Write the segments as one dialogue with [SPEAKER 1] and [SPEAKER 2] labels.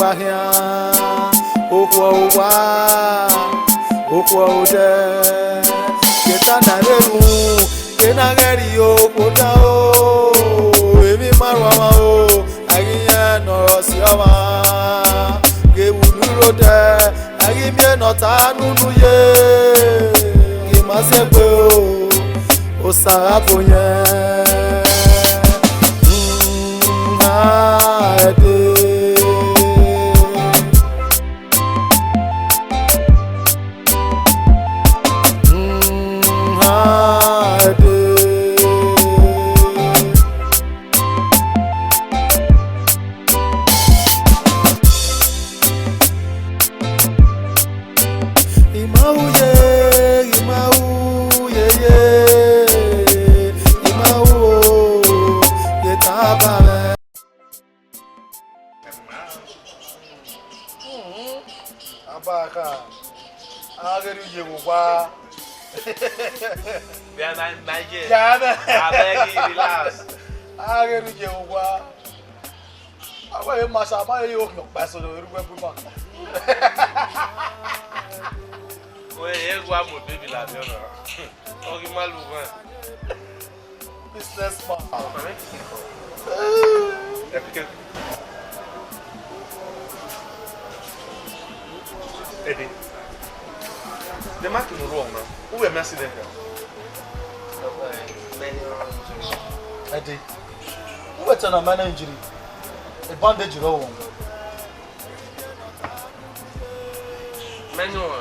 [SPEAKER 1] Bahia, Okwa, Okwa, Ketanaru, Kenario, Kotao, Emi Marwao, Agia, Norosiama, Gewurude, Agimia Notanuye, Gimasebo, Osarapoye.
[SPEAKER 2] Eddie, the mark is wrong now. Who were messing them?
[SPEAKER 1] Eddie, who were on a man injury? A bandage wrong.
[SPEAKER 2] Manual,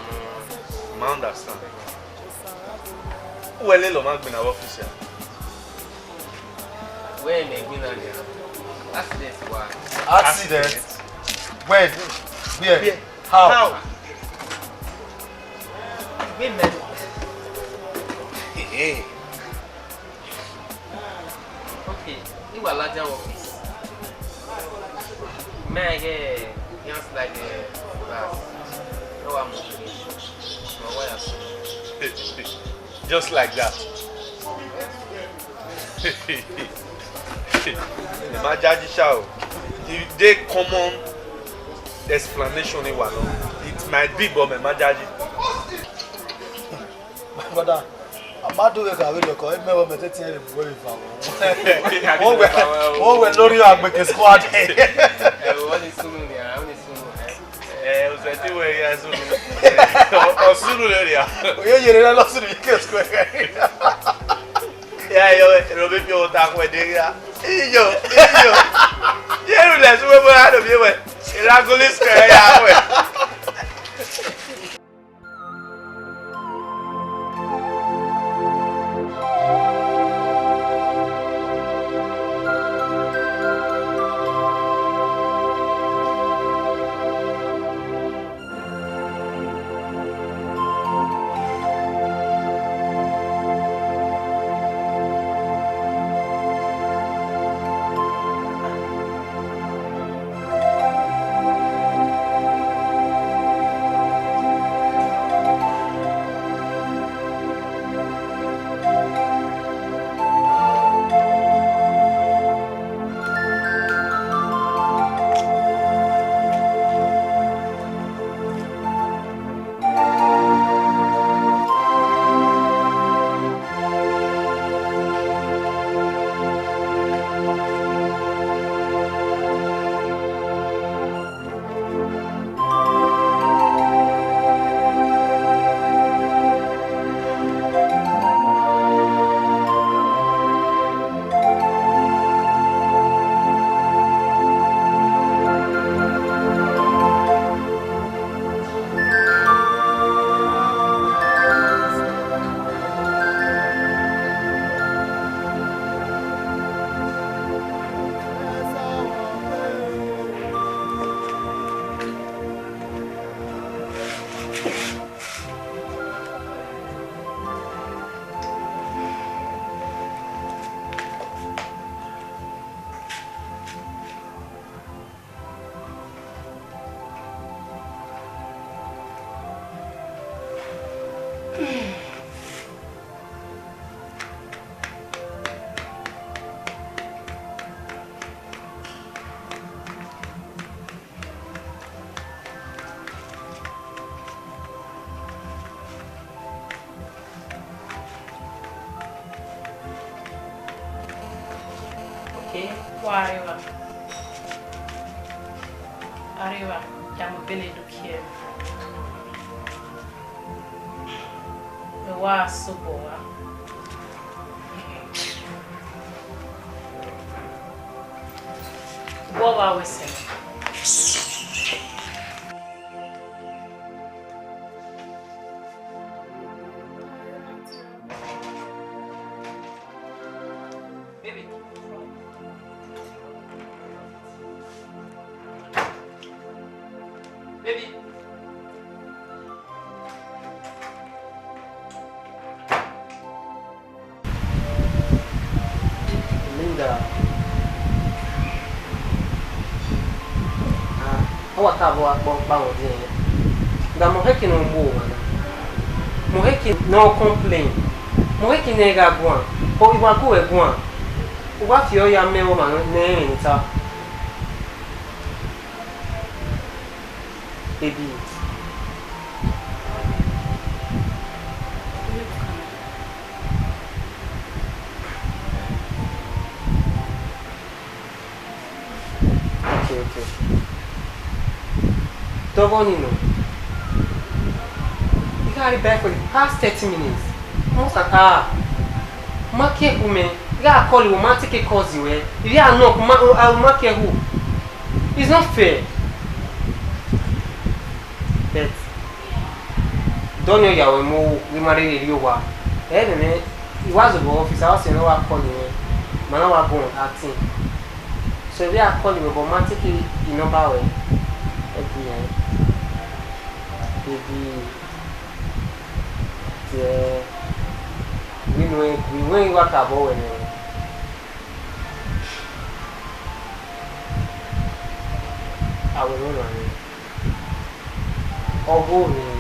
[SPEAKER 2] I understand. Who were little man in our office?
[SPEAKER 3] Where may we not get accident? Why?
[SPEAKER 1] Accident? When? Where? How?
[SPEAKER 3] Women.
[SPEAKER 2] Hey.
[SPEAKER 3] Okay, you are larger office. May I get just like a class? No, I'm okay. No, why else?
[SPEAKER 2] Just like that. The Majaji show. The common explanation in one. It might be but Majaji.
[SPEAKER 1] Brother, I'm not doing a video call. I'm never meditating very far. Oh, we're not your big squad.
[SPEAKER 3] What is soon there? I only soon.
[SPEAKER 2] Was that the way I soon? Or sooner earlier.
[SPEAKER 1] You're not losing your square.
[SPEAKER 2] Yeah, you're Robin, you're talking with Digger. Yo, that's where we're out of you. Iragolis.
[SPEAKER 4] Arriba. Arriba. Chiamo Benin do Kiev. Eu acho boa. Boa você. Baby. Baby.
[SPEAKER 5] Linda. Awa tabo bango dia. Da morrer que não boa. Morrer que não complain. Morrer que nega guan. Ou igual que é guan. O bafio ya meu mano nem então. Baby. Okay. Togonino. You gotta be back for the past 30 minutes. Most of that. Mark who man. You gotta call you, man, take a cause you, eh? If you are not, I'll mark who. It's not fair. But don't know your more we married you were. Eh, man, he was the officer, I was in our calling me. Man, I was going acting. So we are calling you, but man, take it in number way. Baby, yeah, we know what about it. I will know it. Oh, boy.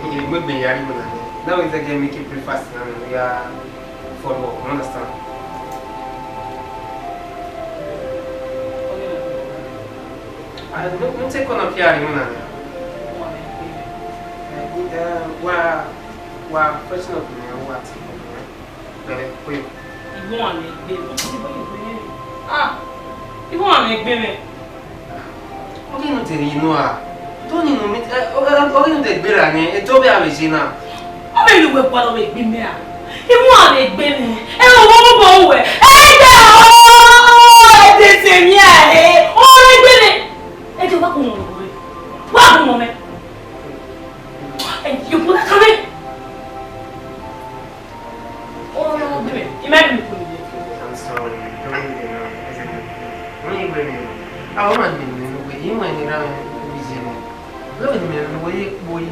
[SPEAKER 5] maybe you are now is again make it breakfast and we are for work, understand? I don't take on up here, Well, first of all, what?
[SPEAKER 4] You want me, baby? Ah, you want me, baby?
[SPEAKER 5] Okay, no, you know, don't you know me? Okay, the Birane, it's over a Regina.
[SPEAKER 4] How many will follow me, baby? You want me, baby? And I won't go away. Hey, this is yeah, oh, baby. And you walk on away. Walk on me. And you put it coming. Oh, no, baby. Imagine me.
[SPEAKER 5] I'm sorry. Don't you bring me? I want to be you when you're busy. Look at me, boy.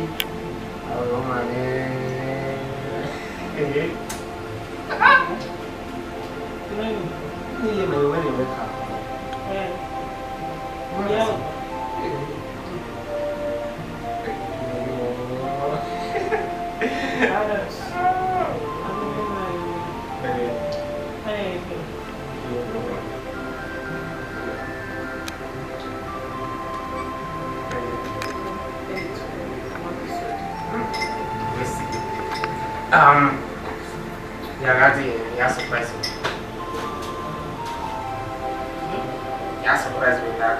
[SPEAKER 5] Oh, my you're surprised me. You're surprised with that.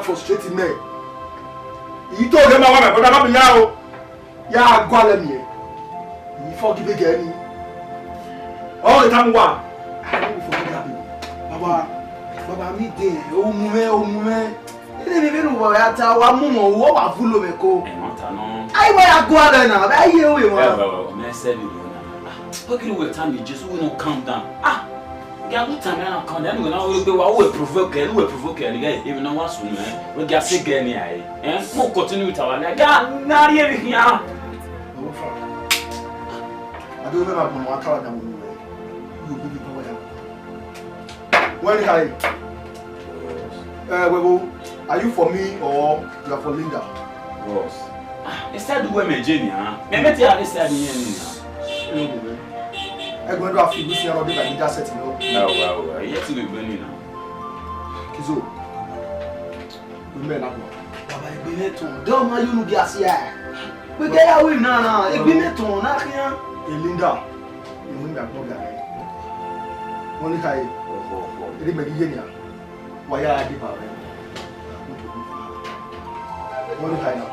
[SPEAKER 1] Frustrating me. You told them I want but I'm not now. Yeah, go on me. You forgive again. All the time one. I don't forget me. Baba me dey. Oh mume. Ele me no wa ata wa mumo wo wa fulo me ko.
[SPEAKER 6] E mata no.
[SPEAKER 1] Ai wa go on na. Ba ye we mo.
[SPEAKER 6] Me say me no na. How can we time just we no calm down. Yeah, good time now. Come then we now we provoke again. Even now what's we get sick again here. Mo continue with our like. Na here we here.
[SPEAKER 1] I don't remember when I told them you be the when are you for me or you are for Linda?
[SPEAKER 6] Boss. Instead do we me Jenny, Me tell you instead here ni. I'm going to have to see how they can just set it up. No, wow, yet to be Benin now.
[SPEAKER 1] Kizo, we may not go. Baba, Benin, don't mind you get here. We get away now. Benin, not here. Linda, you win that program. Only I. It may be here. Why are you bad? What do you now?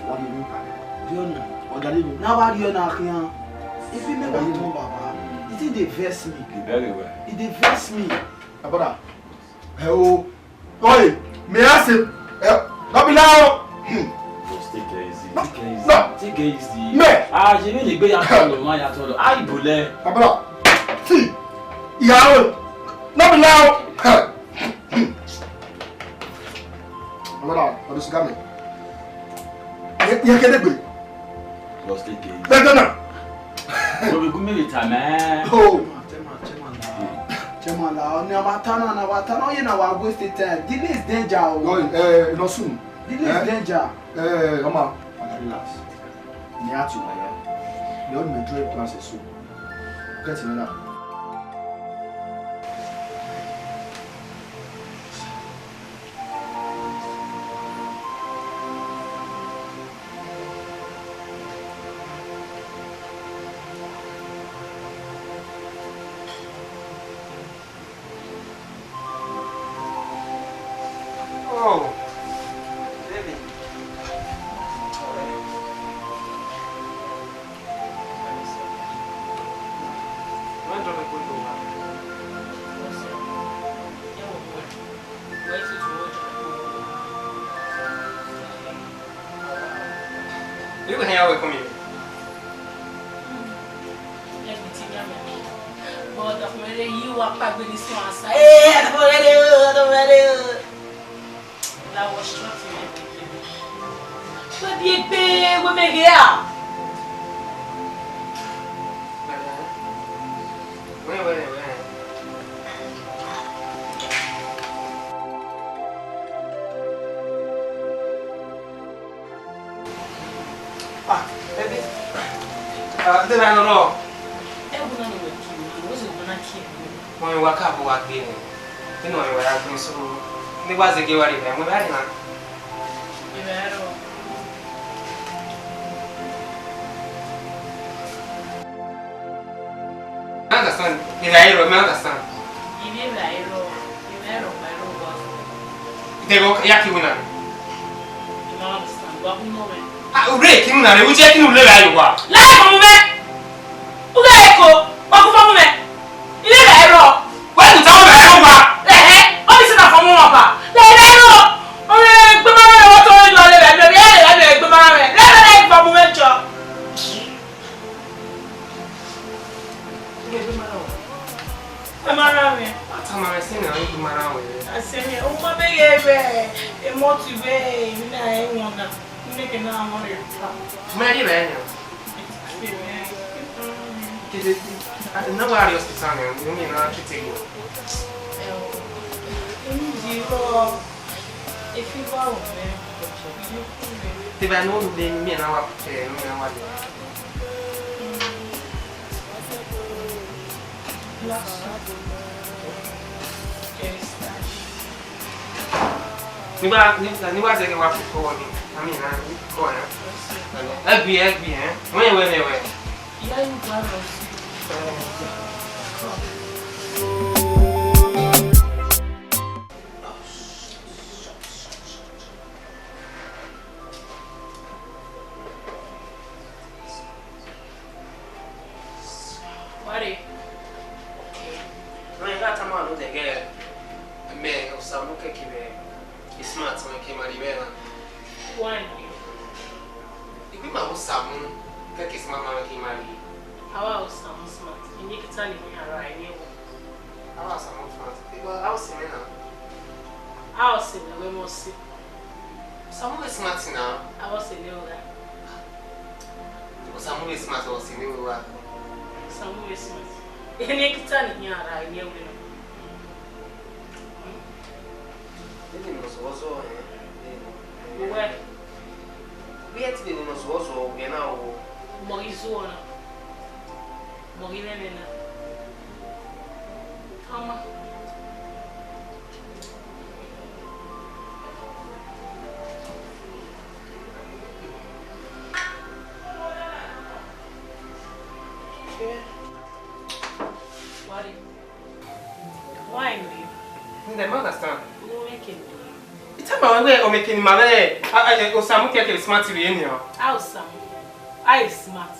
[SPEAKER 1] What do you mean?
[SPEAKER 7] Do you know? Now what do you know? If you make a move, Baba, it dey vex me.
[SPEAKER 6] Very well.
[SPEAKER 7] It dey vex me.
[SPEAKER 1] Abada. Oh, oi, me ask him. Not be now.
[SPEAKER 6] Just take it easy.
[SPEAKER 1] No.
[SPEAKER 6] Take it easy.
[SPEAKER 1] No.
[SPEAKER 6] Take it easy.
[SPEAKER 1] Me.
[SPEAKER 6] Ah, je vais les gars yatolo. Ah, ibole.
[SPEAKER 1] Abada. See. Yao. Not be now. Abada, what is coming? You can do it.
[SPEAKER 6] Just take it easy.
[SPEAKER 1] Better.
[SPEAKER 6] So we go make it man.
[SPEAKER 1] Oh.
[SPEAKER 7] Chairman, na watana, you know, I wasted time. Delay is danger.
[SPEAKER 1] Oh, no soon.
[SPEAKER 7] Delay is danger.
[SPEAKER 1] Mama, relax. Near to my hand. The old Madrid plans is soon. Get him now.
[SPEAKER 5] Oh, baby. When do we go to work? You can hear we come here.
[SPEAKER 4] But you are back with this one. Hey, I don't ready. That was shocking everything. But the baby, we make it out.
[SPEAKER 5] Wait. Ah, baby. Then I don't know.
[SPEAKER 4] Everyone will kill you. What's going to kill you?
[SPEAKER 5] When we work up, we work in. You know, we are going so. Ni wazi ke wari ba, mo bari na.
[SPEAKER 4] Ibero.
[SPEAKER 5] Understand? Ibero, me understand.
[SPEAKER 4] Ibero boss.
[SPEAKER 5] Tego yaki wina.
[SPEAKER 4] You don't understand. What we know it.
[SPEAKER 5] Ah, ure kinu na re, uje kinu le la yo wa.
[SPEAKER 4] La ko mo me. Uga eko, wa ku fa mo me. Ibero.
[SPEAKER 5] Wa ku ta mo be ro wa. No worry, hospital, you mean not to take you.
[SPEAKER 4] If you go,
[SPEAKER 5] Ti vai non de me na wa pe, me na wa. Ni wa se ke wa ko ni. Ami na ko na. Egbi eh. We.
[SPEAKER 4] yeah, you got What?
[SPEAKER 5] No, got a man who they get a man of some look at him. He's smart, so I came at the
[SPEAKER 4] One.
[SPEAKER 5] If you know someone, get his mamma came at me.
[SPEAKER 4] How else I'm smart? You need to tell me right now.
[SPEAKER 5] I was someone smart. I was saying now.
[SPEAKER 4] I was saying we must see.
[SPEAKER 5] Someone is smart now.
[SPEAKER 4] I was saying that.
[SPEAKER 5] Someone is smart or saying you were.
[SPEAKER 4] Someone is smart. You need to tell me right now.
[SPEAKER 5] Also,
[SPEAKER 4] Where?
[SPEAKER 5] we had to be in us also, you know.
[SPEAKER 4] Morizona. Morinena. Ama. Why me?
[SPEAKER 5] They understand.
[SPEAKER 4] You make it.
[SPEAKER 5] It's about way or making my way. I Osamu take smart to be in here.
[SPEAKER 4] How Sam? I smart.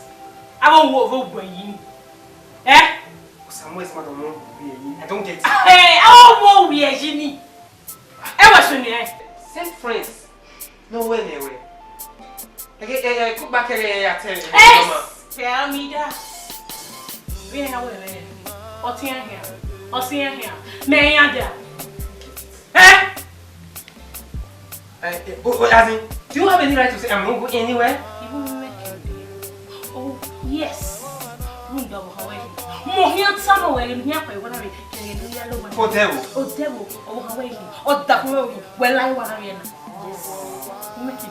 [SPEAKER 4] I won't vote for you. Eh?
[SPEAKER 5] Osamu is smart or no? I don't get it.
[SPEAKER 4] Hey, I won't be a genie. I was in here.
[SPEAKER 5] Same friends. No way, no way. I cook back here at 10.
[SPEAKER 4] Tell me that. We have what's here? What's here? May I there? Eh? Do you have any right to say I'm not going anywhere? Even make it. Oh, yes. Oh,
[SPEAKER 5] devil.
[SPEAKER 4] Oh, devil. Oh, Hawaii. Oh, devil. Well, I want to be. Yes. Make it.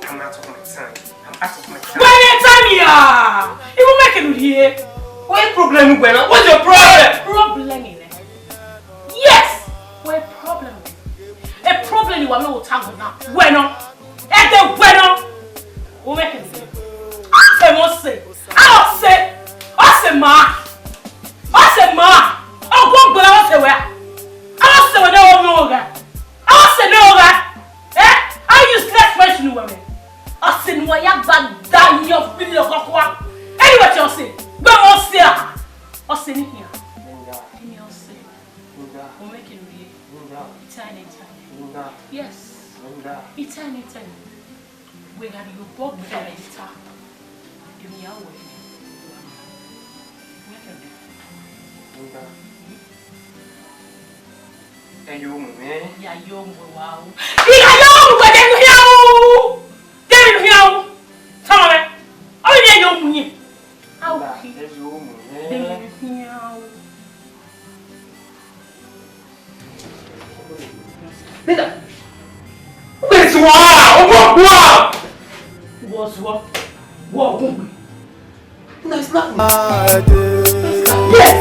[SPEAKER 5] I'm out of my time. I'm out of my time.
[SPEAKER 4] When you tell me, you will make it here.
[SPEAKER 5] What problem, Gwen? What's your problem?
[SPEAKER 4] Problem in it. Yes. What problem? A problem you are not talking now. Bueno. And the bueno. We'll make it. I must say. I'll say, ma. I'll go but I'll say where. I'll say no. I'll say no. Eh? I use less question women. I'll say no. You bad down your video of what? Anyway, you'll say. Go on, say. I'll say it here. I'll say. We'll make it real. Eternity. Yes. Eternity. We got you both with a guitar. Give me our way.
[SPEAKER 5] And you, man.
[SPEAKER 4] Yeah, young, wow. Yeah, young, but then you. Then you. Tell me. Oh, yeah, young. How can you?
[SPEAKER 5] Nigga. Where's wow?
[SPEAKER 4] What's what? What?
[SPEAKER 5] No, it's not.
[SPEAKER 8] Yes.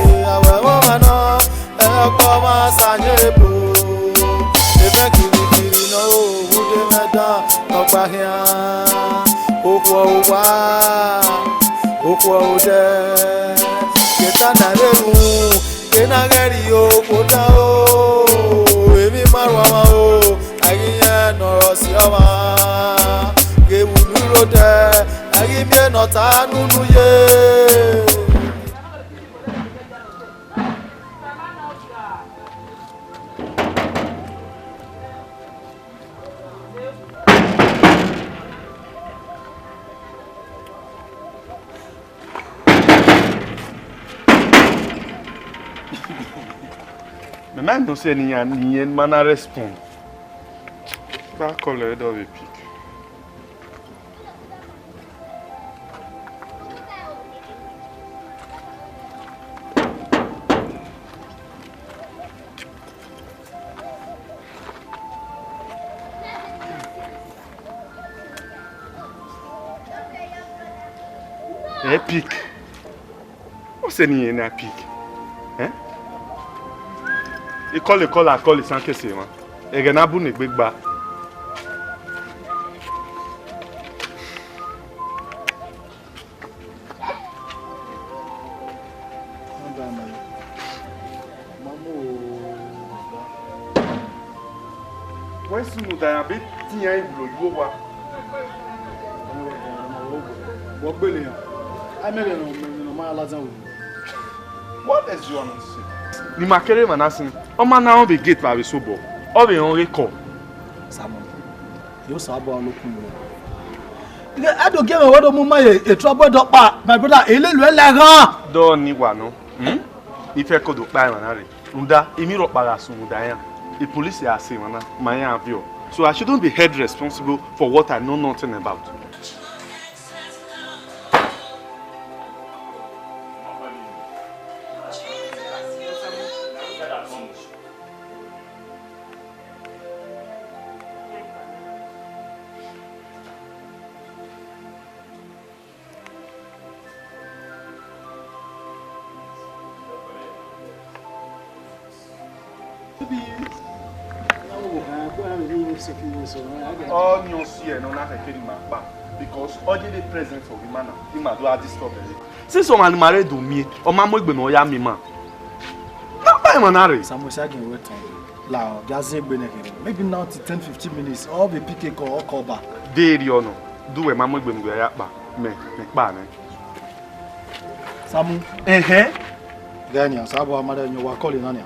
[SPEAKER 2] Mais maintenant, c'est n'y a ni man à répondre. Pas coller dans le pic. Pic. Où c'est n'y a pic? Hein? École à colle sans que c'est moi. Et il y a un bon big bas. Ouais, si nous avons un petit boulot, what is your answer? Ni makere manasi. O ma na on be gate pa be so bo. O be on record.
[SPEAKER 7] Samo. You sabo olokun lo. I don't give a word of my a trouble doctor. My brother, elelu elegan.
[SPEAKER 2] Do ni wa no. Ife ko do pa manare. Unda emi ro para sun unda yan. The police are saying my avio. So I shouldn't be held responsible for what I know nothing about. All you see and not a because all the present for women, you do a discovery. Since someone married to me, or my mother, no, ya me man. Why am I not?
[SPEAKER 7] Samuel Sagin wait time. La, Gazin Benin. Maybe now to 10-15 minutes. All the PK call back.
[SPEAKER 2] There you know. Do a mamma when we are back. Me ban.
[SPEAKER 7] Samu. Ganya, Sabu Amada, you were calling on him.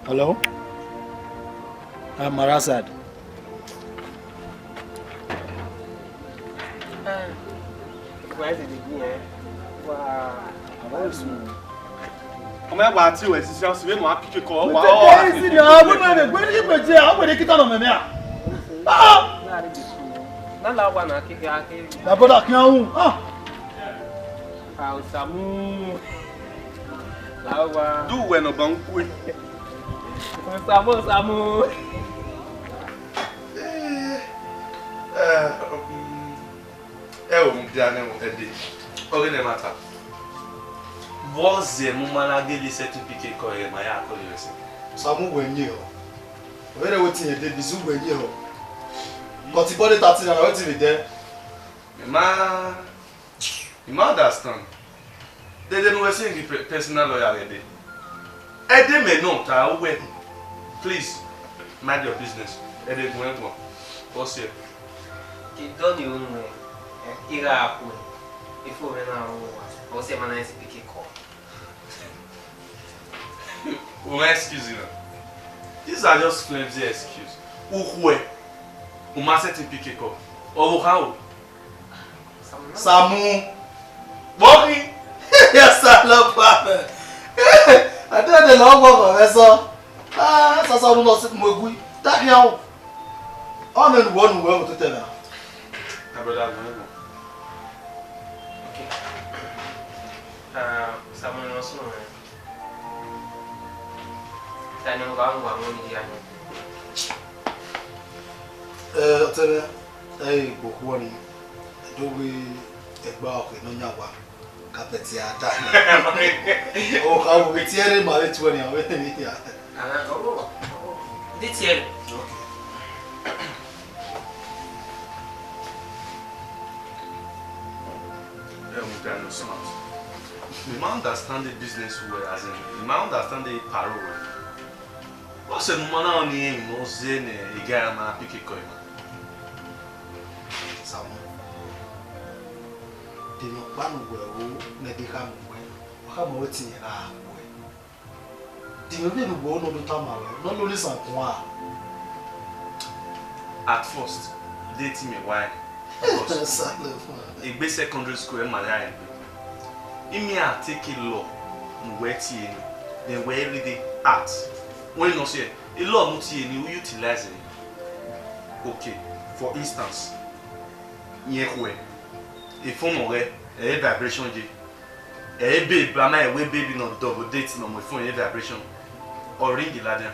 [SPEAKER 7] Hello? I'm Marasad.
[SPEAKER 5] Why is it here? Wow.
[SPEAKER 2] Come here, what you is just we no pick call.
[SPEAKER 7] Wow.
[SPEAKER 2] Do when about
[SPEAKER 5] Samu.
[SPEAKER 2] Você mumana geli certificate ko e maya ko yesi.
[SPEAKER 1] Samu wenye ho. Where wetin e dey bizu wenye ho. But the body 30 na wetin be there.
[SPEAKER 2] Ma understand. They don't know saying the personal lawyer ready. Ede me no ta we. Please mind your business. Ede go en. What's here?
[SPEAKER 5] Ki don you know. Ira apu. Ifo me na o se mana esse pique call.
[SPEAKER 2] Excuse me. These are just flimsy excuses. Uhwe. Uma certain pique call. Or how?
[SPEAKER 1] Samu. Bori. Yes, I love Papa. I don't know long work of eso. Ça ça nous c'est mogui. Ta rien. On est one way to tell her.
[SPEAKER 2] Brother,
[SPEAKER 5] okay. Samu no so. Tani ngwa ngoni ya.
[SPEAKER 1] Tell hey bokwani. Do we egba oke no nyawa. Kapeti ada. O ka wo tiere ma le 20 awe ni ya.
[SPEAKER 5] Oh. Dit hier.
[SPEAKER 1] Okay.
[SPEAKER 2] no smart. You might understand the business well, as in you might understand the parole well. What's the man on the end? No, Zen, a guy man pick a coin.
[SPEAKER 1] Samu. The no man will medical well. How much in a way? The no be no go no time not only some one.
[SPEAKER 2] At first, dating me why? A base secondary school in my life. In me, I take a law, then we everyday art. When you say a law, you utilize it. Okay, for instance, a phone or a vibration, a baby, baby not double dating on my phone, a vibration, or ring the ladder.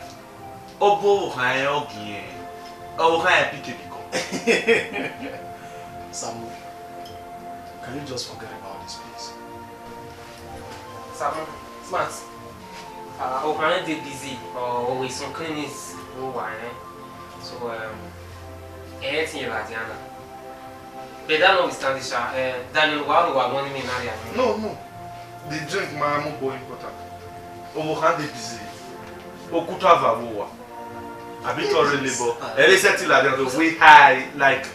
[SPEAKER 2] Obo high again, oh, high pick it.
[SPEAKER 1] Samu, can you just forget about this, please?
[SPEAKER 5] Samu, smart. Our parents are busy, or with some clinics, so anything like that. But that notwithstanding, Daniel, why do I want me marry?
[SPEAKER 2] No. The drink, my more important. Overhand is busy. Okuta Vavoa. A bit of labor. And they said till I don't way high, like.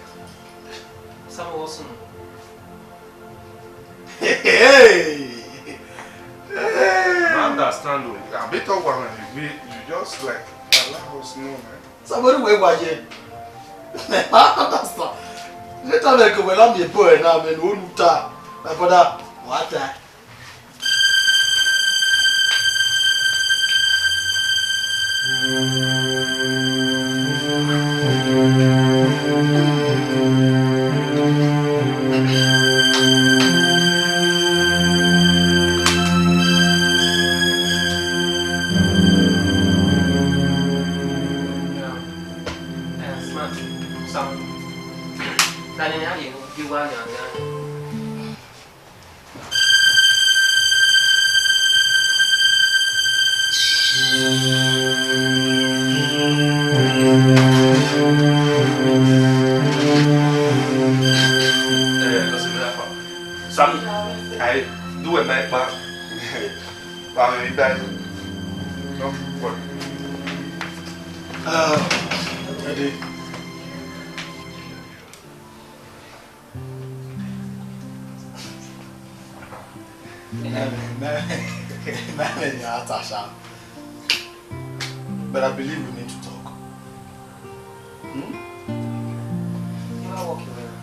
[SPEAKER 5] Some also.
[SPEAKER 1] Hey!
[SPEAKER 2] I understand. A bit of one, you just like allow us know, man.
[SPEAKER 1] Somebody wait watch it. I understand. Let me go when I'm a boy now, man. Who ta? My brother, what that? Eddie. But I believe we need to talk.
[SPEAKER 5] You are walking well.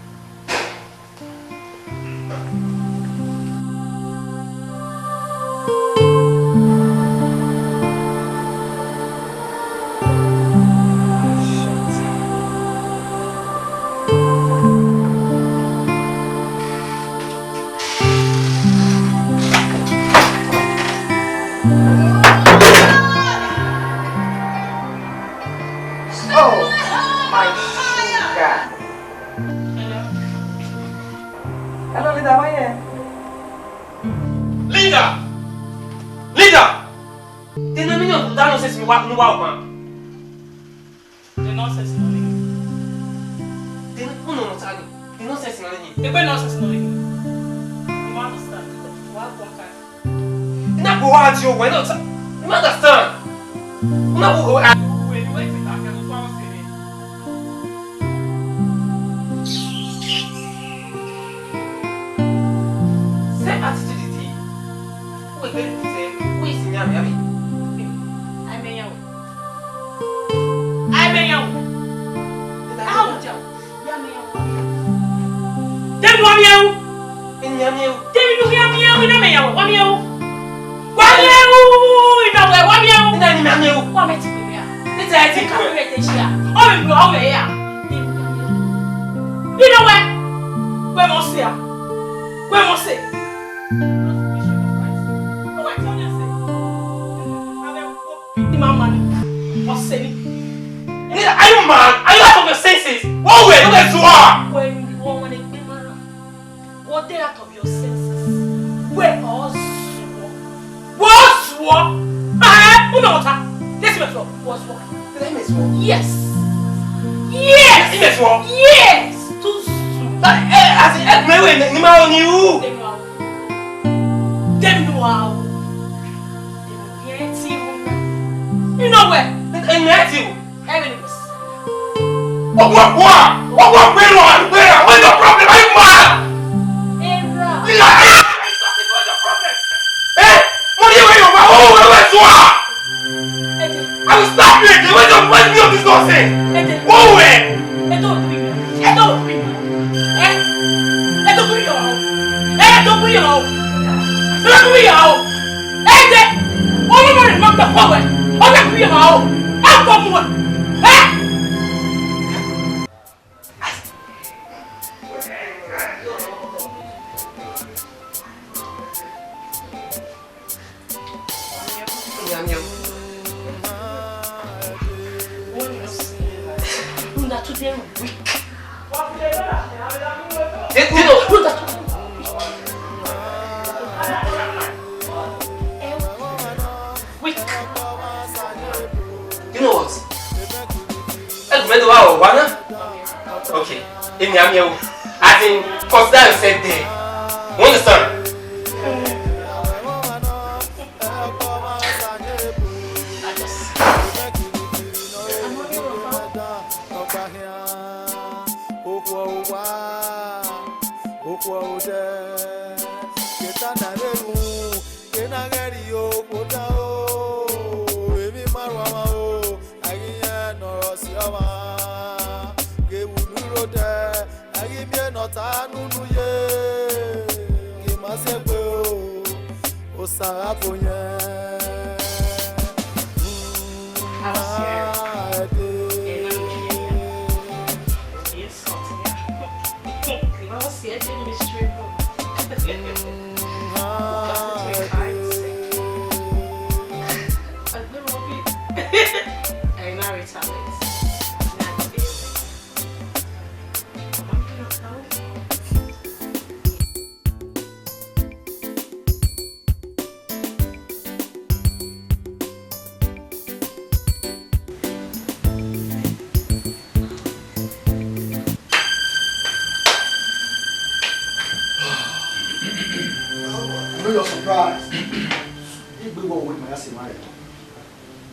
[SPEAKER 1] You're surprised. You be one with my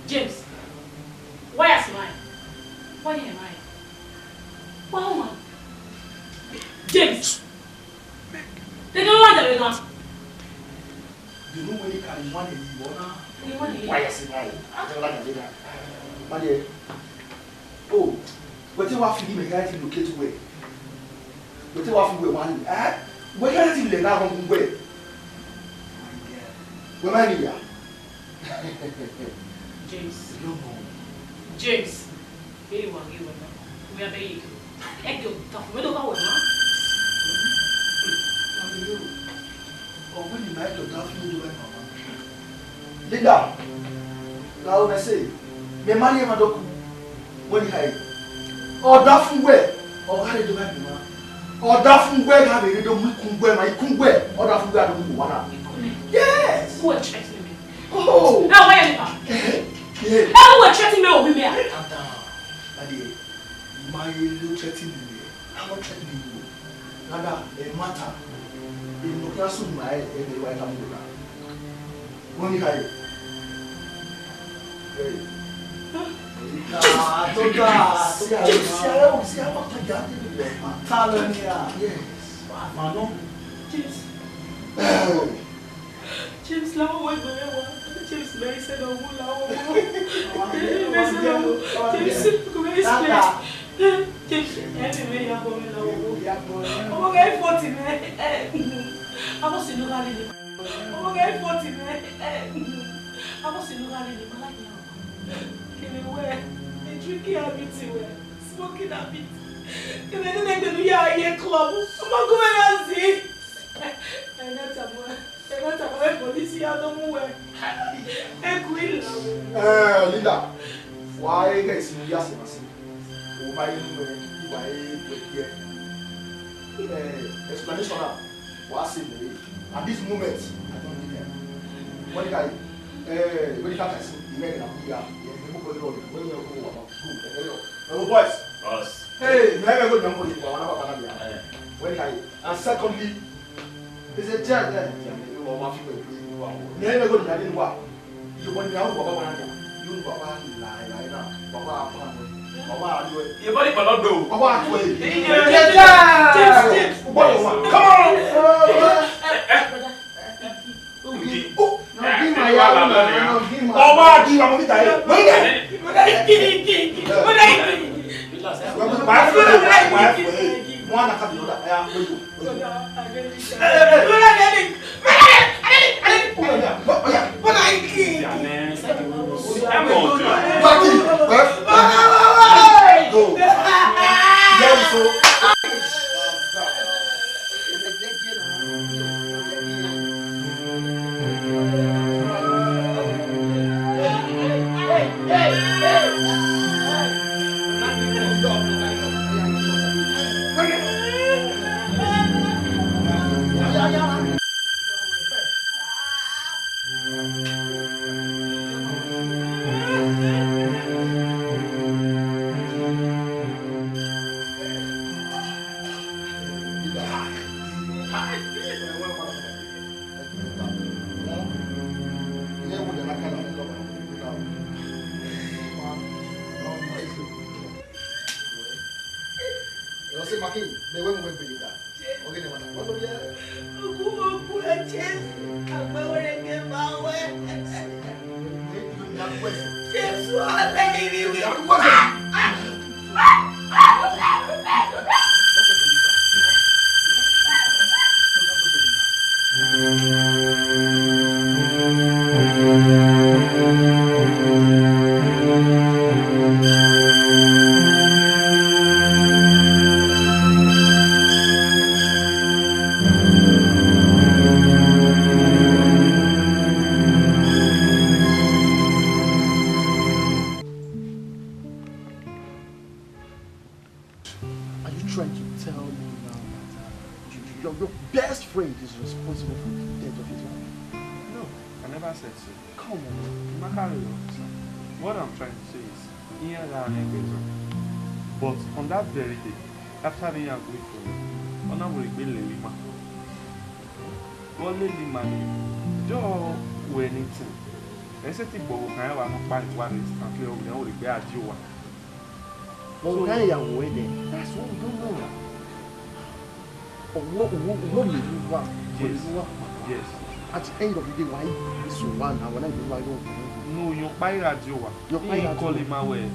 [SPEAKER 1] James,
[SPEAKER 4] why is mine?
[SPEAKER 1] Why is it like? I don't like it. My dear. Oh, what you want to me guys to locate where? What you want to we one? Where can you lay down where? Where am I here?
[SPEAKER 4] James. James. Here you are. We are very. Exco. We don't know what.
[SPEAKER 1] Oh, when you make your daughter do it, Linda. Now I say, me marry my daughter. When you have, or that from where, or how do I do it? Or that from where have you don't kumwe, my kumwe, or that from where I don't want. Yes.
[SPEAKER 4] Who are threatening me?
[SPEAKER 1] Oh.
[SPEAKER 4] Now why are you?
[SPEAKER 1] Yeah.
[SPEAKER 4] Who are threatening me over here?
[SPEAKER 1] My little threatening me. I'm not threatening you. Nada, a matter. In the classroom, my every white and blue. When you have,
[SPEAKER 4] James, now what do you want? James, Mary said, "Oh, James, everywhere you are going now. I'm going 40, man. I was in the valley. I'm going 40, man. I was in the valley. Give me where? A drinking habit, smoking habit. Give me the name of the club. I'm not going to see. And that's a boy. And that's a boy. Police, I don't know where.
[SPEAKER 1] Linda, why guys in the Yasin? Why explanation was in at this moment. I don't need them. When you can see the men of the boys. Hey, never go down for you. When and secondly, there's a judge there. Never go to that in what you want now. You
[SPEAKER 6] Your body cannot go.
[SPEAKER 1] Come on! Your best friend is responsible for the death of his wife.
[SPEAKER 2] No, I never said so.
[SPEAKER 1] Come on.
[SPEAKER 2] What I'm trying to say is, but on that very day, after the young week from me, on our way Lima. Well, Lima, Joe, anything. I said, people can have a fight one instantly or we only get you one.
[SPEAKER 1] Well, that's what we don't know. What do you want?
[SPEAKER 2] Yes. Yes.
[SPEAKER 1] at the end of the day, why is so one and when I do I don't
[SPEAKER 2] no, your buy radio.
[SPEAKER 1] Your buy radio.
[SPEAKER 2] Call him away.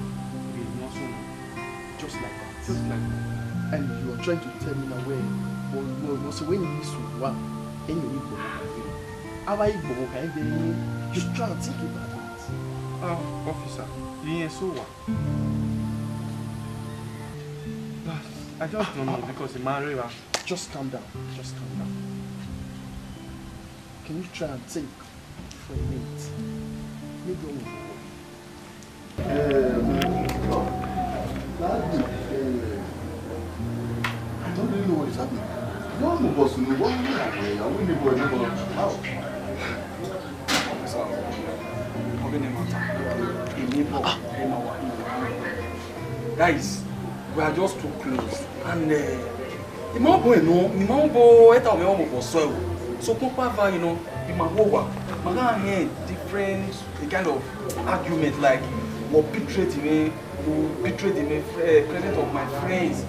[SPEAKER 1] Just like that.
[SPEAKER 2] Just like that.
[SPEAKER 1] And you are trying to tell me now where was when you miss one and you need to how I go okay just try to think about that.
[SPEAKER 2] Officer, you so what? I just don't know because the man
[SPEAKER 1] just calm down. Just calm down. Can you try and think for a minute? Maybe I don't really know what is happening. One of us know what we are doing. I will never how.
[SPEAKER 8] Guys, we are just too close. And the man boy no, the man boy eta o me o so papa you know, the man over. Man hear different kind of argument like what betrayed me, who betrayed me, presence of my friends.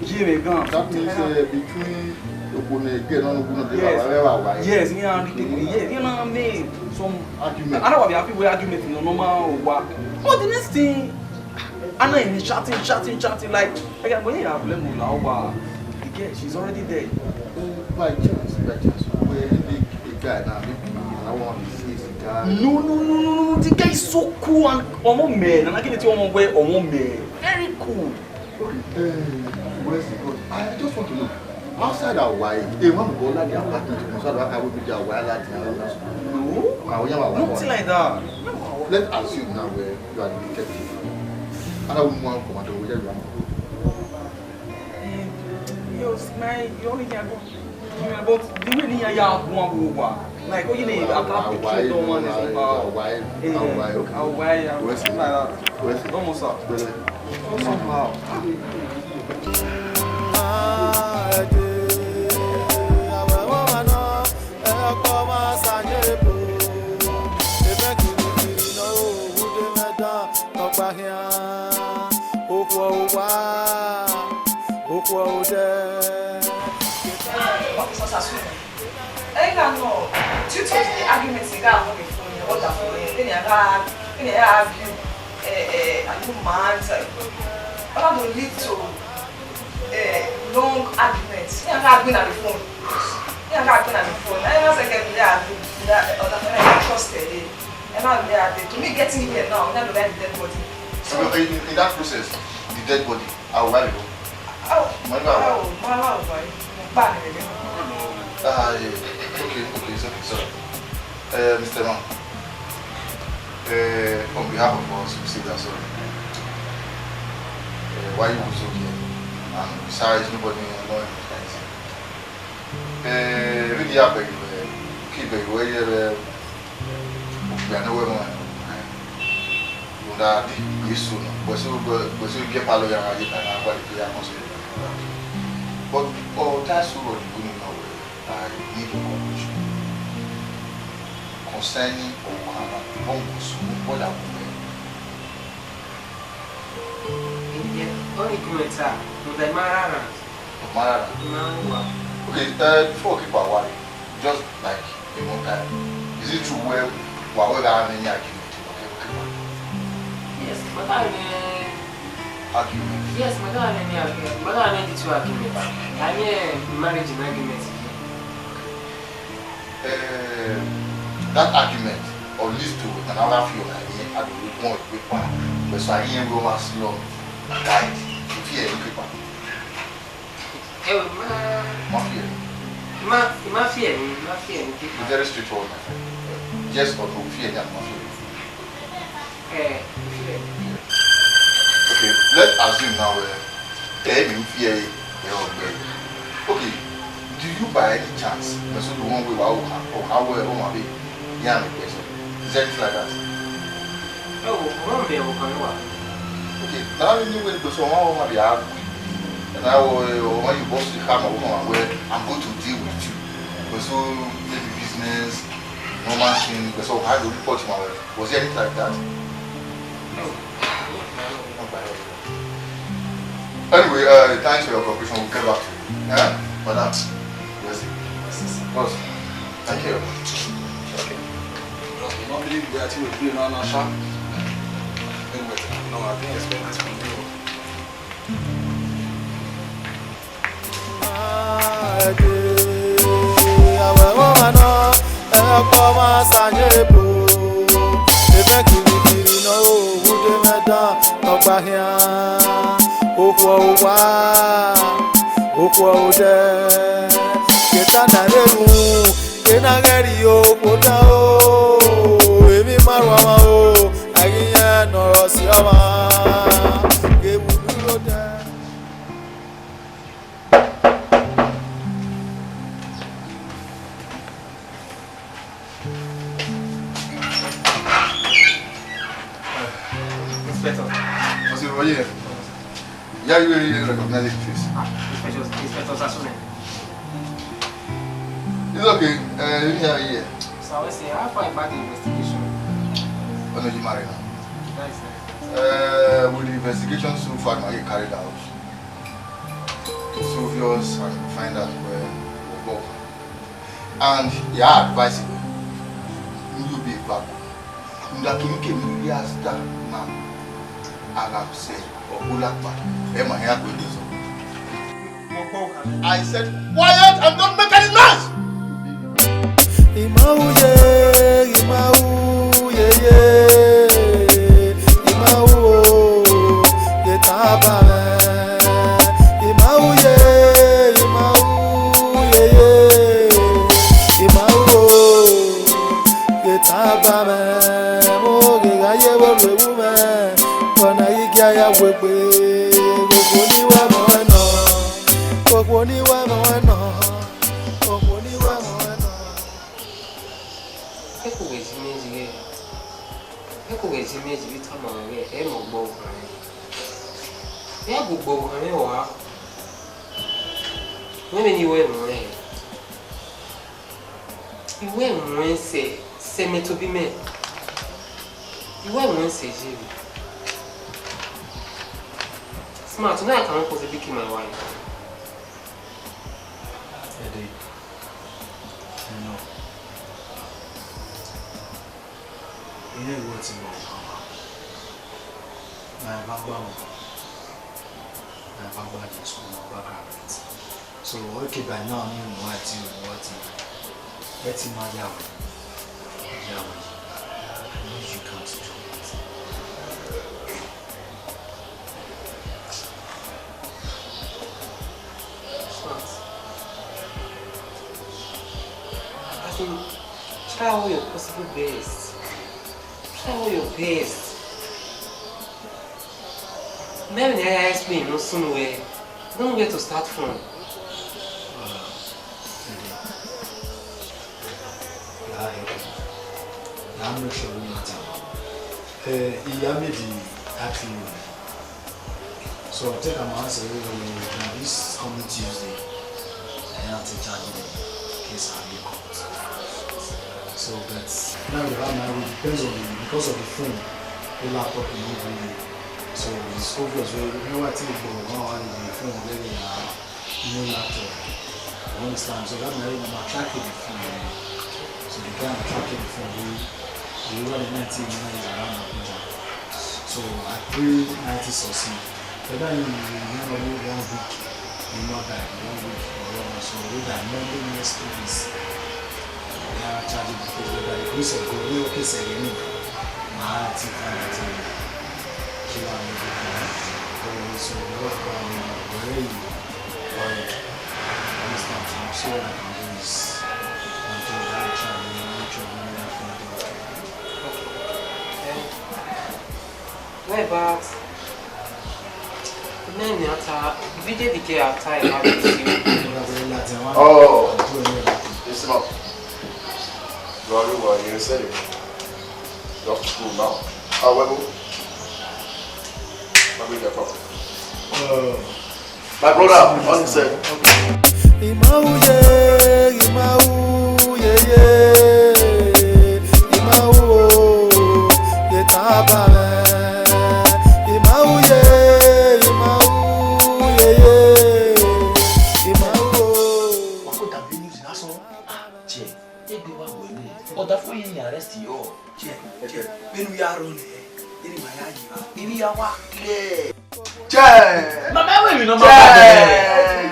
[SPEAKER 8] Give a gun.
[SPEAKER 1] That means between
[SPEAKER 8] yes, you know what I mean? Some argument. I don't want to be happy with argument in the normal work. But the next thing, I'm not chatting like, when you have blame now, she's already there.
[SPEAKER 1] By chance, we're a big guy now. I want to see the guy.
[SPEAKER 8] No. The guy is so cool and man. And I can tell you where man. Very cool.
[SPEAKER 1] Okay. Where's the God? I just want to know. Outside our wife, they want to go like their apartment. So that I will be their wife like
[SPEAKER 8] no, nothing like that.
[SPEAKER 1] Let's assume now where you are the detective. And I wouldn't want to come and do what you want.
[SPEAKER 8] You only can go. But the way you are like, oh, you need a couple of one is about our wife. Almost up. Somehow.
[SPEAKER 9] Long arguments. You can't win at the phone. I was like, I trusted it. And now they are to me getting here now, I'm not the dead body.
[SPEAKER 1] So in that process, the dead body, how well ago? Okay, so Mr. Man, on behalf of us, we say that sorry. Why you was okay? And besides, nobody knows really happy. Keep it where you are. We are nowhere more. You know, we soon. But so get follow your idea and quality are considered. But that's what we know. I need a conclusion concerning what I will.
[SPEAKER 5] Only comments are the Marara.
[SPEAKER 1] Okay, before we keep our wife, just like a long time, is it true where we have any argument?
[SPEAKER 5] Yes, but I
[SPEAKER 1] argument.
[SPEAKER 5] Yes, but I need to argument. I mean, marriage and argument.
[SPEAKER 1] That argument, or least to another few I don't want to be one, but so I hear romance law. Guide, fear and people.
[SPEAKER 5] Mafia.
[SPEAKER 1] It's very straightforward, my friend. Yes or no, fear and mafia. Okay, let's assume now fear. Okay, do you by any chance, so the one way or how well be young person? Is anything like that? Okay, now you know when the someone will be out, and I will when you boss the camera where I'm going to deal with you. Because so maybe business, normal thing, because so how do you report my wife? Was there anything like that? No. Anyway, thanks for your cooperation. We'll get back to you. Yeah? Madam. Yes. Thank you.
[SPEAKER 8] believe that you will be on a shop. No, I didn't expect this from you.
[SPEAKER 1] Yeah, you recognize the face. It's okay. Yeah.
[SPEAKER 5] So I say, how far about the investigation?
[SPEAKER 1] When are you married now?
[SPEAKER 5] That's
[SPEAKER 1] With the investigation so far, I get carried out. It's obvious and we find out where we go. And yeah, advice you be back. You can be a star man. I say, or I said, quiet and don't make any noise!
[SPEAKER 5] Smart, now I can't possibly kill my wife.
[SPEAKER 7] Eddie, you know what's in my so okay, by now I know what my Yahweh. I know you can't do it.
[SPEAKER 5] Try all your possible best. Try all your best. Maybe the AI explain no somewhere. Don't know where to start from.
[SPEAKER 7] I'm not sure what he made the acting. So take a answer this coming Tuesday. I have to charge the case and the court. So that's now the it depends on because of the phone, the laptop and everything. So it's obvious you know what I think for the phone already no laptop. You understand? So that I'm tracking the phone. So the guy I'm tracking the phone the over the 90 minutes around Abuja. So I pray 90 succeed. But then you remember 1 week, you know that 1 week or whatever. So with that Monday next 2 weeks. Charging because with the grace of God, we okay say again. My team and kill and everything. So what where you understand? So I can do this until I try to make sure
[SPEAKER 5] Where about the men we dedicate our time out to you.
[SPEAKER 1] Oh, listen up. You said it. You're off to school now. However, I'll be there properly. My brother, on the set. alone. Ini maya jiwa. Ini ya wakile. Che.
[SPEAKER 6] Mama we mi no ma.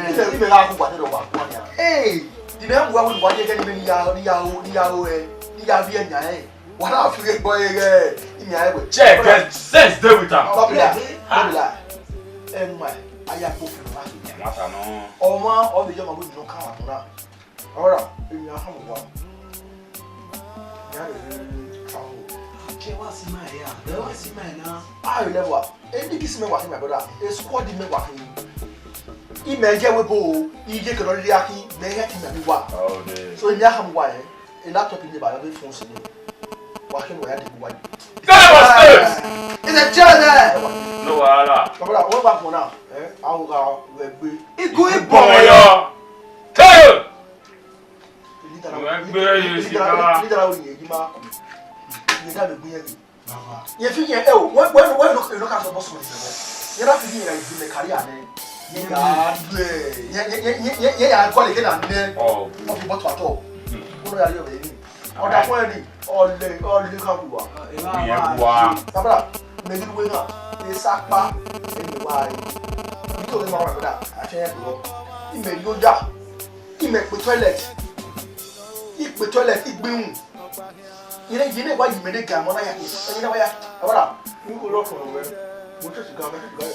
[SPEAKER 1] Ini me la ku kwa do wa kwa ya. Eh, di me mu wa wo wa je ke ni ya ni ya bi enya eh. Wa na fi ke boy eh. Ini ya we.
[SPEAKER 6] Check, sense dey with am.
[SPEAKER 1] Stop that. Stop that. My aya ko fi ma.
[SPEAKER 6] Mata no.
[SPEAKER 1] Oma o de jama bu no kan wa na. Ora, ini ya ha mo wa. Ya de travel.
[SPEAKER 7] Che wa si mai ya. De wa si mai na.
[SPEAKER 1] Ah, you never. Any kiss me wa my brother. A squad me wa hin. Imeje we bo, ije kan ri akin, me he ti me wa.
[SPEAKER 6] Oh dey.
[SPEAKER 1] So ni aham wa eh. E laptop ni ba be phone si ni. Wa hin wa ya de wa.
[SPEAKER 6] It's
[SPEAKER 1] a challenge.
[SPEAKER 6] No wahala.
[SPEAKER 1] Brother, what back for now? I will go we gbe.
[SPEAKER 7] Igu
[SPEAKER 6] Boyo. Tell.
[SPEAKER 1] Lídàrá wo ni ma ku. Ni da me gun ye. Baba. Ye fi ye e o, when no ka so boss mo ni se. Ye na fi ye like the career ne. Ye ya call again and then.
[SPEAKER 6] Oh.
[SPEAKER 1] Of the bottle at all. What are you doing? Oda fún ẹni ọlẹ kan wà.
[SPEAKER 6] Ìyẹn wà.
[SPEAKER 1] Bàbá mi ní wé náà ní sápá ẹni wá rí. Nítorí máa wà lọ́dà àṣẹyẹ lọ. Ìmẹ̀ yóò jà. Ìmẹ̀ pé toilet ìgbéhùn. Ilé yìí ní ìwà yìí mẹ́lẹ̀ gà mọ́ náà yà kí ẹni náà wáyà. Bàbá mi kò lọ́kùnrin rẹ̀. Mo tẹ̀sí gan mẹ́sì gan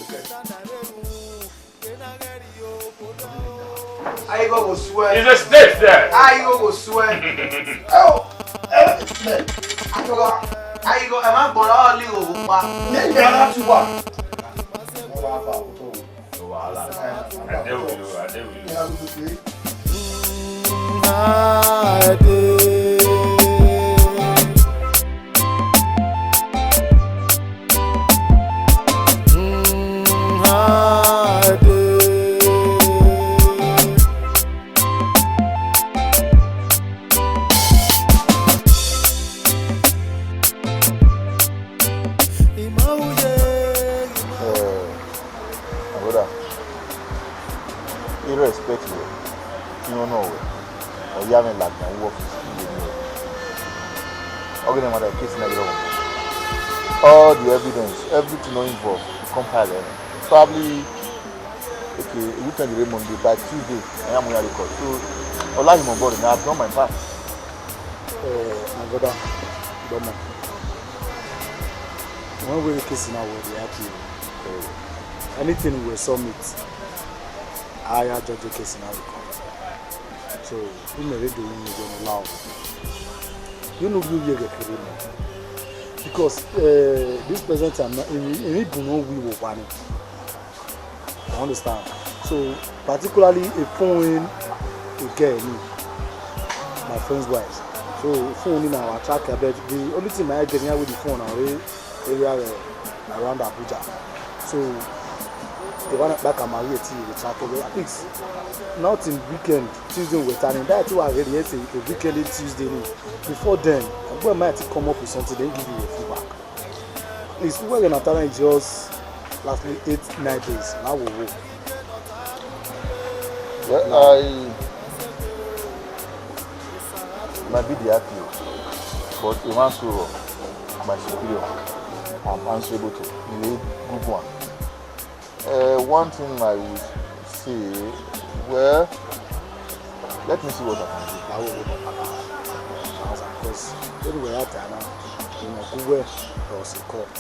[SPEAKER 1] I go swear.
[SPEAKER 6] It's a state there.
[SPEAKER 1] I go swear. Oh, man. I go. Am I born all legal? Man, you have to walk.
[SPEAKER 6] I deal with you.
[SPEAKER 10] Irrespective, you don't know, or you haven't like my work is in the case all the evidence, everything not involved, compile it. Probably, okay, we can do Monday by Tuesday, I am going to record. So, allow him on board, and I've done my part.
[SPEAKER 7] My brother, when we case now, we happy. Anything we submit. Higher judge case in our court. So, we may read the one you're going to allow. You know, you get criminal. Because this present time, we will want it. You understand? So, particularly a phone, again, my friend's wife. So, phone in our tracker, but the only thing I get here with the phone area around Abuja. So, the one back at my way to track away. At least not in weekend, Tuesday we're turning. That's why I already had a weekend Tuesday. Before then, I'm going to come up with something, then give you a feedback. At least we're going to turn just lastly 8-9 days. Now we'll go.
[SPEAKER 10] Well, I might be the appeal, but in one sort my superior, I'm answerable to. You need good one. One thing I would say, well, let me see what I can do.
[SPEAKER 7] Because anyway, at now, you know, Google was a court.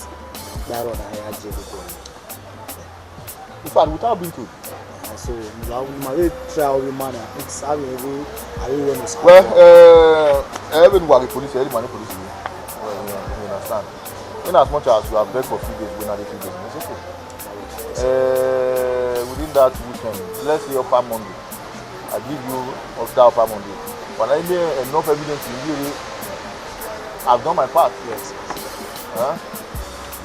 [SPEAKER 7] That on I had to go.
[SPEAKER 10] In fact, without being told.
[SPEAKER 7] So, my trial manner, it's having a way. I will want to.
[SPEAKER 10] Well, everyone the police, everyone the police. You understand? In as much as you have begged for 3 days, we're not 3 days. It's okay. Within that weekend, let's say upper Monday, I give you of that upper Monday. When I get enough evidence to really, I've done my part.
[SPEAKER 7] Yes.
[SPEAKER 10] Huh?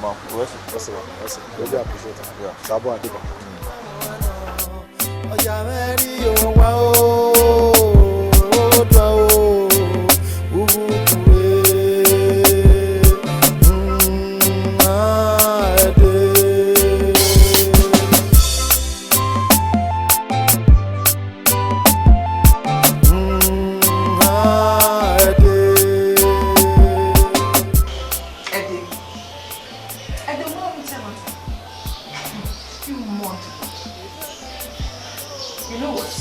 [SPEAKER 10] Mom, yes.
[SPEAKER 7] Really appreciate it.
[SPEAKER 10] Yeah.
[SPEAKER 7] Sabo Adiba.
[SPEAKER 9] on. You know what?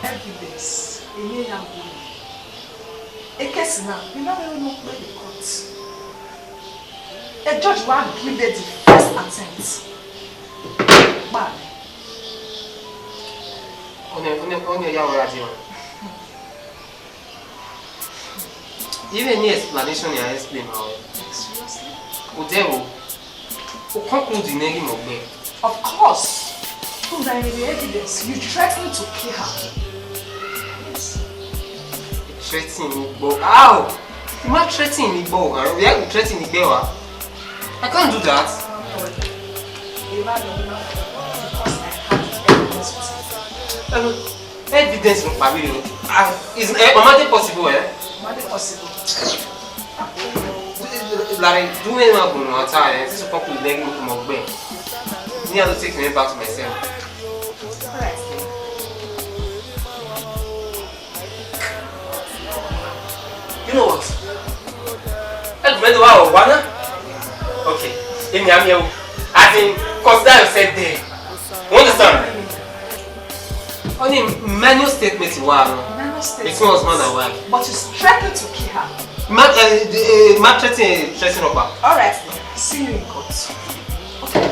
[SPEAKER 9] Evidence. A case now, you never even know where the court. A judge will give the first attempt. Bad.
[SPEAKER 5] Even any explanation you explain now.
[SPEAKER 9] Seriously?
[SPEAKER 5] Of
[SPEAKER 9] course. From the evidence, you threatened to kill her. Yes.
[SPEAKER 5] Threatening me, ow! You're not threatening me, Bo. We are threatening me, I can't do that. Evidence no Pabilo. Is it possible, eh?
[SPEAKER 9] Not possible.
[SPEAKER 5] Like, do me a good one time. This is probably letting me to my bed. You have to take me back to myself.
[SPEAKER 9] Alright.
[SPEAKER 5] You know what? Okay. I think consider yourself there. You understand? Only manual statements in one. Between husband and wife.
[SPEAKER 9] But you threatened to kill her.
[SPEAKER 5] Threatening of her.
[SPEAKER 9] Alright, see you in court. Okay.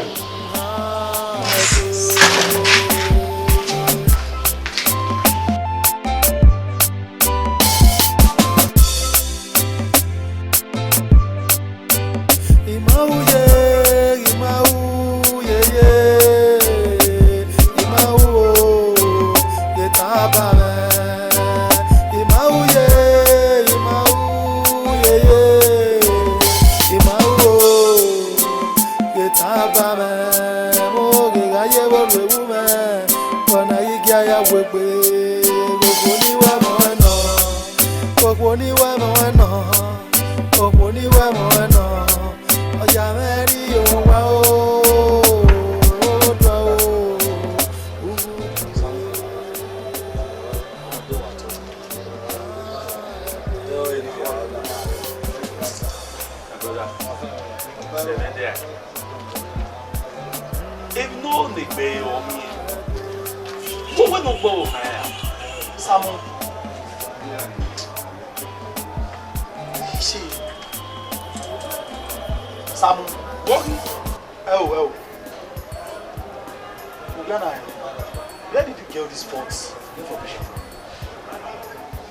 [SPEAKER 1] Where did you get this false information from?